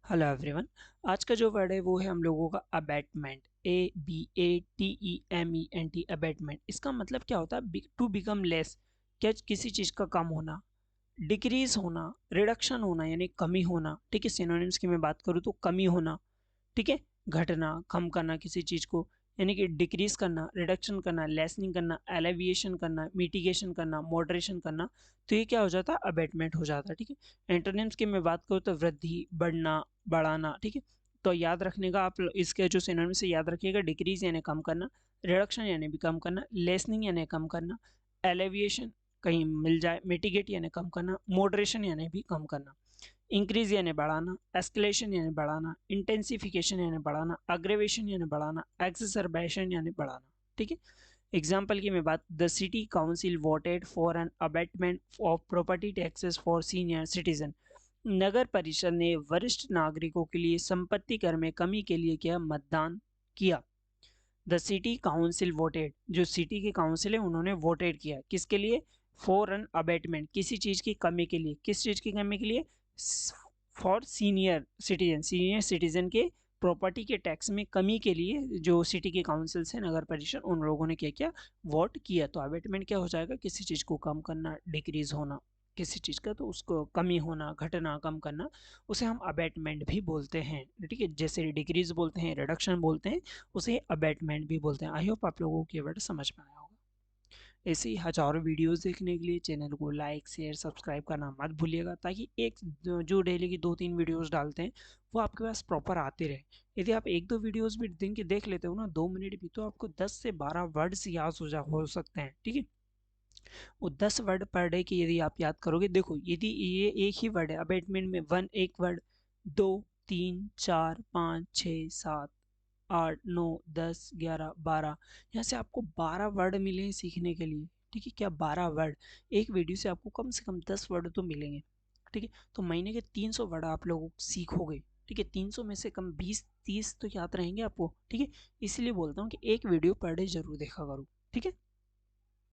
Hello everyone. आज का जो वर्ड है वो है हम लोगों का अबैटमेंट। ABATEMENT abatement. इसका मतलब क्या होता है? To become less. क्या किसी चीज़ का कम होना, डिक्रीज होना, रिडक्शन होना यानी कमी होना। ठीक है, सिनोनिम्स की मैं बात करूँ तो कमी होना, ठीक है, घटना, कम करना किसी चीज़ को, यानी कि डिक्रीज करना, रिडक्शन करना, लेसनिंग करना, एलिविएशन करना, मिटिगेशन करना, मॉडरेशन करना। तो ये क्या हो जाता है? अबेटमेंट हो जाता है। ठीक है, एंटोनिम्स की मैं बात करूँ तो वृद्धि, बढ़ना, बढ़ाना। ठीक है, तो याद रखने का आप इसके जो सिनोनिम्स से याद रखिएगा, डिक्रीज यानी कम करना, रिडक्शन यानी भी कम करना, लेसनिंग यानी कम करना, एलिविएशन कहीं मिल जाए, मिटिगेट यानी कम करना, मॉडरेशन यानी भी कम करना, इंक्रीज यानी बढ़ाना, एस्केलेशन यानी बढ़ाना, इंटेंसिफिकेशन यानी बढ़ाना, अग्रेवेशन यानी बढ़ाना, एक्सरबेशन यानी बढ़ाना। ठीक है, एग्जाम्पल की मैं बात, the city council voted for an abatement of property taxes for senior citizen. नगर परिषद ने वरिष्ठ नागरिकों के लिए संपत्ति कर में कमी के लिए क्या मतदान किया? द सिटी काउंसिल वोटेड, जो सिटी की काउंसिल है उन्होंने वोटेड किया किसके लिए? फॉर एन अबेटमेंट, किसी चीज की कमी के लिए। किस चीज की कमी के लिए? For senior citizen, senior citizen के प्रॉपर्टी के टैक्स में कमी के लिए जो सिटी की काउंसिल से नगर परिषद उन लोगों ने क्या किया? वोट किया। तो अबेटमेंट क्या हो जाएगा? किसी चीज को कम करना, डिक्रीज होना किसी चीज का, तो उसको कमी होना, घटना, कम करना, उसे हम अबेटमेंट भी बोलते हैं। ठीक है, जैसे डिक्रीज बोलते हैं, रिडक्शन बोलते हैं, उसे अबेटमेंट भी बोलते हैं। आई होप आप लोगों को ये वर्ड समझ में आया होगा। ऐसे ही हजारों वीडियोस देखने के लिए चैनल को लाइक शेयर सब्सक्राइब करना मत भूलिएगा, ताकि एक जो डेली की 2-3 वीडियोस डालते हैं वो आपके पास प्रॉपर आते रहे। यदि आप 1-2 वीडियोस भी दिन के देख लेते हो ना, 2 मिनट भी, तो आपको 10 से 12 वर्ड्स याद हो सकते हैं। ठीक है, वो 10 वर्ड पर डे की यदि आप याद करोगे, देखो यदि ये एक ही वर्ड है अबेटमेंट में, वन एक वर्ड, 2 3 4 5 6 7 8 9 10 11 12, यहाँ से आपको 12 वर्ड मिले हैं सीखने के लिए। ठीक है, क्या 12 वर्ड? एक वीडियो से आपको कम से कम 10 वर्ड तो मिलेंगे। ठीक है, तो महीने के 300 वर्ड आप लोग सीखोगे। ठीक है, 300 में से कम 20-30 तो याद रहेंगे आपको। ठीक है, इसलिए बोलता हूँ कि एक वीडियो पर डे जरूर देखा करो। ठीक है।